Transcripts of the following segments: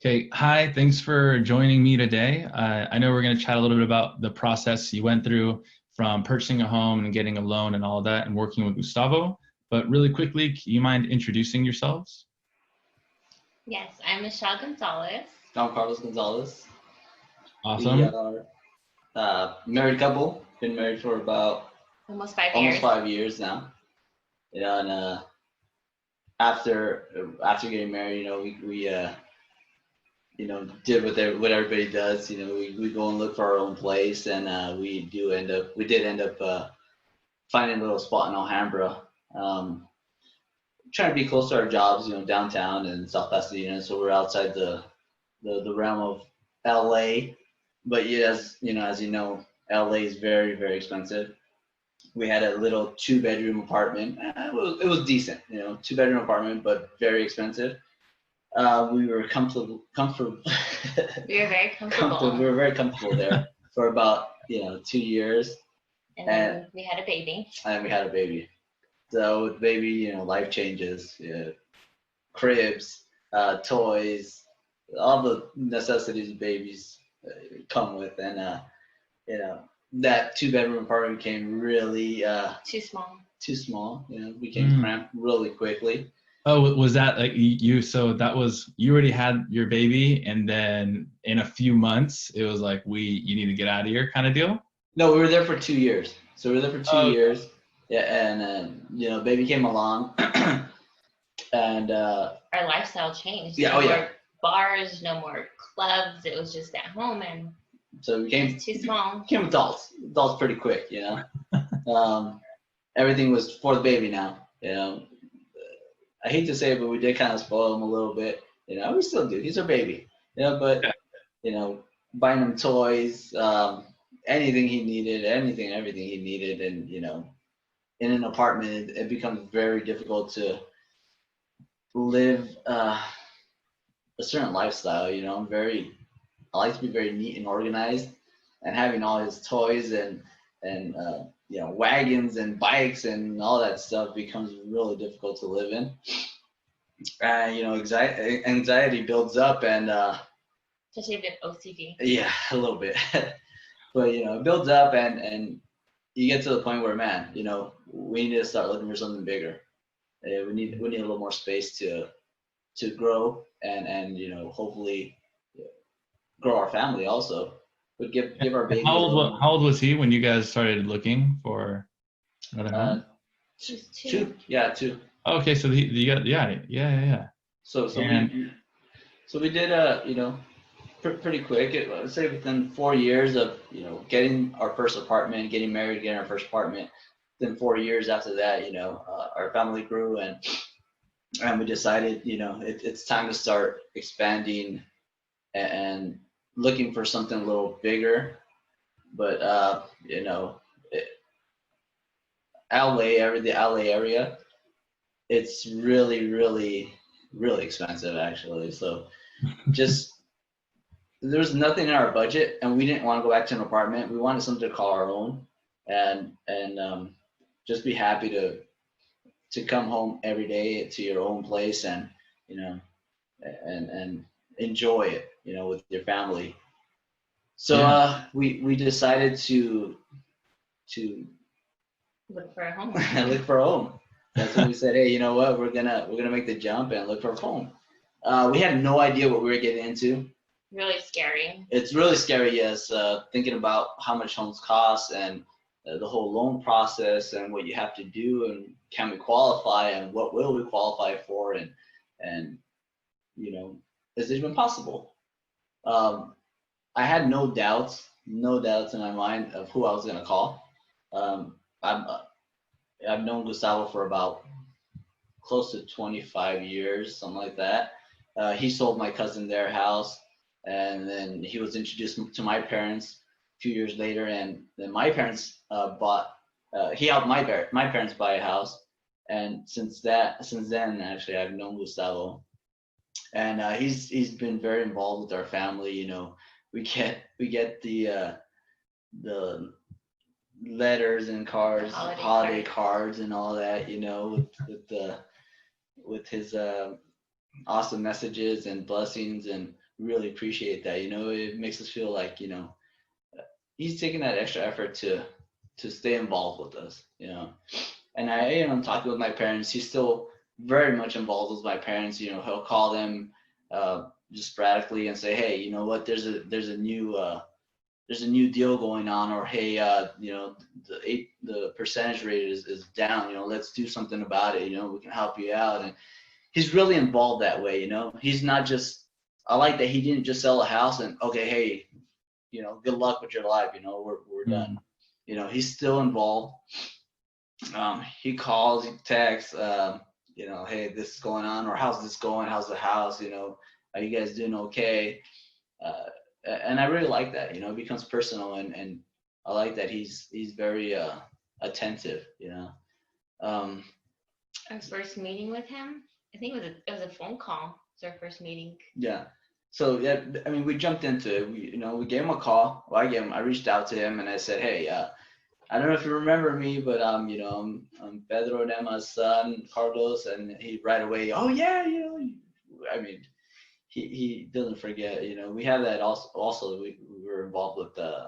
Okay, hi, thanks for joining me today. I know we're going to chat a little bit about the process you went through from purchasing a home and getting a loan and all of that and working with Gustavo. But really quickly, can you mind introducing yourselves? Yes, I'm Michelle Gonzalez. I'm Karlos Gonzalez. We Awesome. are a married couple. Been married for about Almost five almost years. 5 years now. And after getting married, we did what everybody does. We go and look for our own place, and we did end up finding a little spot in Alhambra. Um, Trying to be close to our jobs, downtown and South Pasadena, so we're outside the realm of LA. But yeah, as you know, LA is very, very expensive. We had a little two-bedroom apartment. It was decent, 2-bedroom apartment, but very expensive. We were comfortable. We are very comfortable. We were very comfortable there for about 2 years, And and then we had a baby. and we had a baby. So with baby, life changes. Cribs, toys, all the necessities babies come with, and you know that two-bedroom apartment became really Too small. too small. Became Mm. cramped really quickly. Oh, was that like so that was, you already had your baby and then in a few months, it was like, you need to get out of here kind of deal? No, we were there for 2 years. So we were there for two Oh, years. Yeah, and baby came along, and Our lifestyle changed. yeah, No oh more yeah. bars, no more clubs. It was just at home, and So we it was too small. became adults pretty quick. Um, Everything was for the baby now. I hate to say it, but we did kind of spoil him a little bit. We still do. He's our baby. But buying him toys, anything he needed, everything he needed, and in an apartment, it becomes very difficult to live a certain lifestyle. I like to be very neat and organized, and having all his toys and wagons and bikes and all that stuff becomes really difficult to live in. Anxiety builds up, and Especially with OCD. yeah, a little bit. But it builds up, and you get to the point where, man, we need to start looking for something bigger. We need a little more space to grow, and hopefully grow our family also, but give our baby a little more. How old was he when you guys started looking for another Uh, home? She's two. two, yeah, two. Oh, okay, so you got, yeah. So And we did pretty quick. I'd say within 4 years of getting our first apartment, getting married, getting our first apartment. Then 4 years after that, our family grew, and we decided it's time to start expanding and looking for something a little bigger. But the LA area, it's really, really, really expensive actually. So just there's nothing in our budget, and we didn't want to go back to an apartment. We wanted something to call our own, and just be happy to come home every day to your own place, and you know and enjoy it, with your family. So yeah. we decided to Look for a home. look for a home. That's when we said, hey, you know what? We're gonna make the jump and look for a home. We had no idea what we were getting into. Really scary. It's really scary, yes. Thinking about how much homes cost, and the whole loan process, and what you have to do, and can we qualify, and what will we qualify for, and you know, is it even possible? Um, I had no doubts in my mind of who I was gonna call. I'm I've known Gustavo for about close to 25 years, something like that. He sold my cousin their house, and then he was introduced to my parents a few years later, and then my parents bought. He helped my parents buy a house, and since then, actually, I've known Gustavo, and he's been very involved with our family. We get the letters and cards, holiday cards and all that, with his awesome messages and blessings, and really appreciate that. It makes us feel like, he's taking that extra effort to stay involved with us, And I'm talking with my parents. He's still very much involved with my parents. He'll call them just sporadically and say, hey, you know what? There's a new deal going on, or hey, the percentage rate is down. Let's do something about it. We can help you out. And he's really involved that way. He's not just. I like that he didn't just sell a house and okay, hey, good luck with your life. We're done. He's still involved. He calls, he texts, hey, this is going on, or how's this going? How's the house? Are you guys doing okay? And I really like that. It becomes personal, and I like that he's very attentive. Our first meeting with him, I think it was a phone call. It was our first meeting. Yeah. So yeah, I mean, we jumped into it. We gave him a call. Well, I reached out to him and I said, hey, I don't know if you remember me, but I'm Pedro and Emma's son, Karlos, and he right away, oh yeah, I mean, he doesn't forget. We have that also. We were involved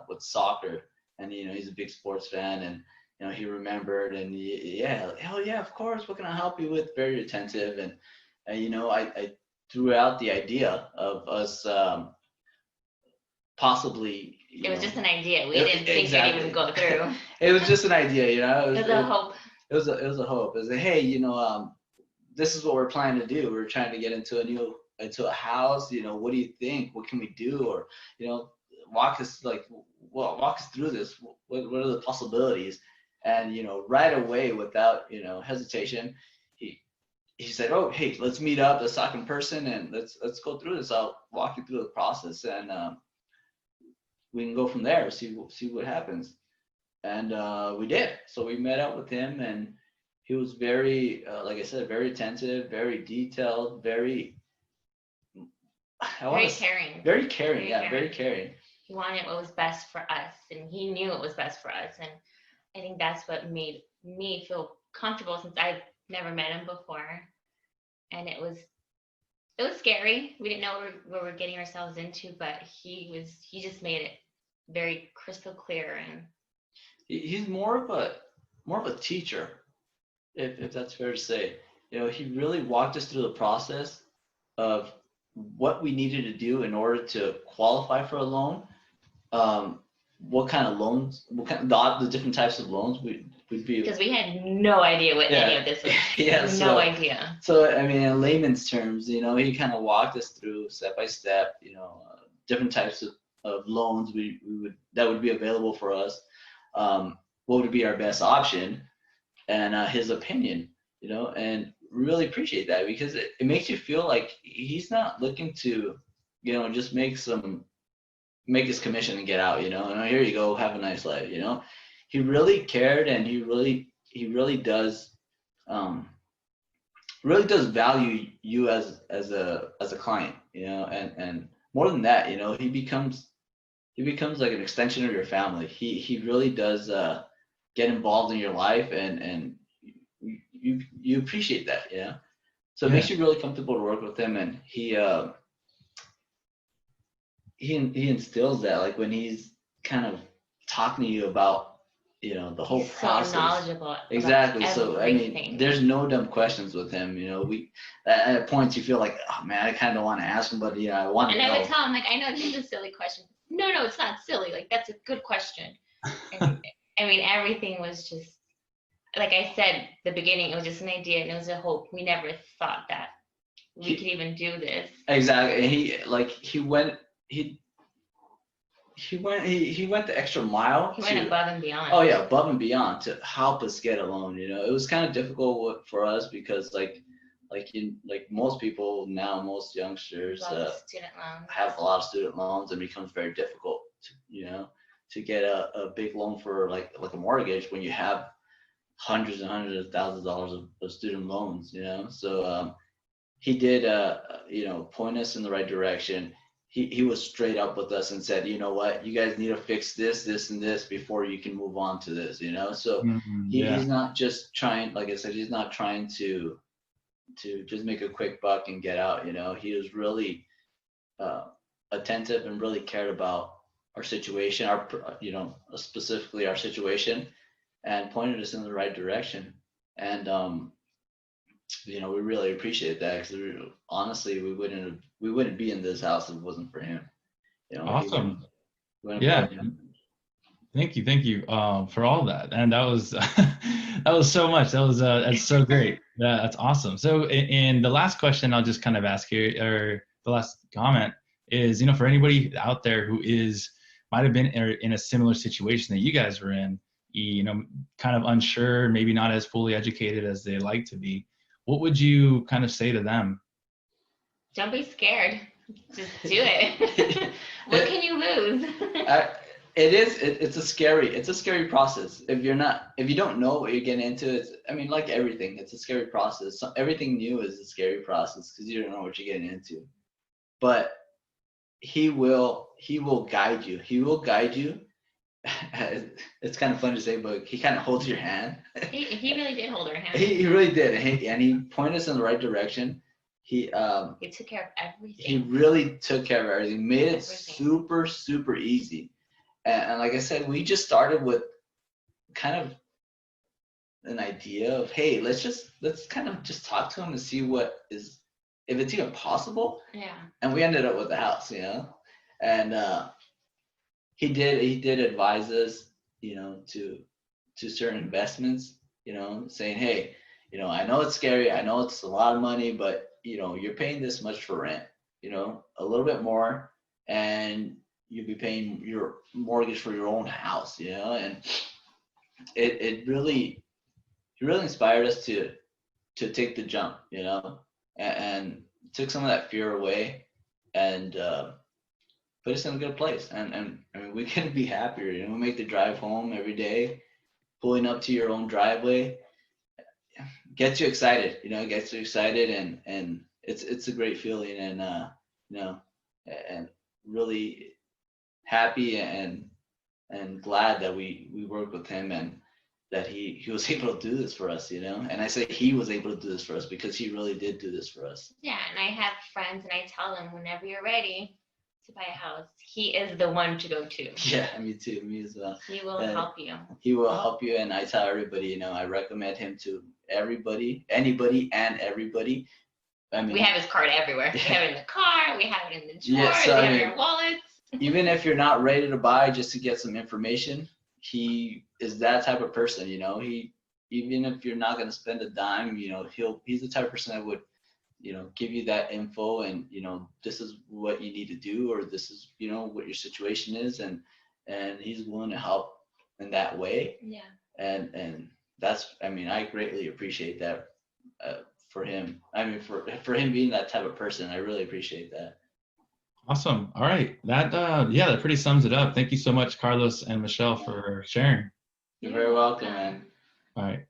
with soccer, and he's a big sports fan, and he remembered, and yeah, hell yeah, of course, what can I help you with? Very attentive, and I threw out the idea of us possibly. It was just an idea. We didn't think it would even go through. It was just an idea, It was a hope. It was a hope. It was like, hey, this is what we're planning to do. We're trying to get into a house. What do you think? What can we do? Or walk us through this. What are the possibilities? And right away, without hesitation, he said, oh, hey, let's meet up, let's talk in person, and let's go through this. I'll walk you through the process, and we can go from there, see what happens. And we did. So we met up with him, and he was very, like I said, very attentive, very detailed, very caring. Very caring, very caring. He wanted what was best for us, and he knew what was best for us. And I think that's what made me feel comfortable, since I've never met him before. And it was scary. We didn't know what we're getting ourselves into, but he just made it very crystal clear. And he's more of a teacher, if that's fair to say. He really walked us through the process of what we needed to do in order to qualify for a loan, what kind of loans, the different types of loans would be. Because we had no idea what any of this was. Yeah, no idea. So I mean, in layman's terms, he kind of walked us through step by step, different types of loans that would be available for us, what would be our best option, and his opinion, and really appreciate that, because it makes you feel like he's not looking to, just make his commission and get out, and here you go, have a nice life, He really cared, and he really does value you as a client, and more than that, he becomes like an extension of your family. He really does get involved in your life, and you appreciate that, So it makes you really comfortable to work with him, and he instills that, like when he's kind of talking to you about the whole process. So knowledgeable. Exactly. So I mean, there's no dumb questions with him. We at points you feel like, oh man, I kind of want to ask him, but I want to know. And I would tell him, like, I know this is a silly question. No, it's not silly. Like, that's a good question. And I mean, everything was just, like I said, the beginning, it was just an idea, and it was a hope. We never thought that we could even do this. Exactly. He went the extra mile. He went above and beyond. Oh yeah, above and beyond to help us get a loan. It was kind of difficult for us because like most people now, most youngsters have a lot of student loans, and it becomes very difficult to get a big loan for like a mortgage when you have hundreds and hundreds of thousands of dollars of student loans. So he did point us in the right direction. He was straight up with us and said, you know what, you guys need to fix this, and this before you can move on to this, So he's not just trying, like I said, he's not trying to just make a quick buck and get out, He was really attentive and really cared about our situation, our, you know, specifically our situation, and pointed us in the right direction. And you know, we really appreciate that, because honestly, we wouldn't be in this house if it wasn't for him. You know, Awesome. he wouldn't Yeah. put him. Thank you, for all that. And that was that was so much. That's so great. Yeah, that's awesome. So, in the last question, I'll just kind of ask you, or the last comment is, for anybody out there who might have been in a similar situation that you guys were in, kind of unsure, maybe not as fully educated as they like to be, what would you kind of say to them? Don't be scared. Just do it. What can you lose? It's a scary process. If you don't know what you're getting into, like everything, it's a scary process. So everything new is a scary process, because you don't know what you're getting into. But he will guide you. He will guide you. It's kind of fun to say, but he kind of holds your hand. He really did hold our hand. He really did, and he pointed us in the right direction. He took care of everything. He really took care of everything. Made it super, super easy. And like I said, we just started with kind of an idea of, hey, let's kind of just talk to him and see if it's even possible. Yeah. And we ended up with the house, and he did advise us, to certain investments, saying, hey, I know it's scary, I know it's a lot of money, but you're paying this much for rent, a little bit more, and you'll be paying your mortgage for your own house, and it really inspired us to take the jump, and took some of that fear away, and put us in a good place. And I mean, we couldn't be happier. We make the drive home every day, pulling up to your own driveway gets you excited, and it's a great feeling, and and really happy and glad that we worked with him, and that he was able to do this for us, and I say he was able to do this for us because he really did do this for us. Yeah. And I have friends, and I tell them, whenever you're ready to buy a house, he is the one to go to. Yeah, me too, me as well. He will help you. He will help you, and I tell everybody, I recommend him to everybody, anybody and everybody. I mean, we have his card everywhere. We have it in the car, we have it in the drawer, yes, we have it in our wallets. Even if you're not ready to buy, just to get some information, he is that type of person, he, even if you're not going to spend a dime, he's the type of person that would, give you that info, and, this is what you need to do, or this is, what your situation is. And he's willing to help in that way. Yeah. And that's, I greatly appreciate that for him. For him being that type of person, I really appreciate that. Awesome. All right. That pretty sums it up. Thank you so much, Karlos and Michelle, for sharing. You're very welcome, man. All right.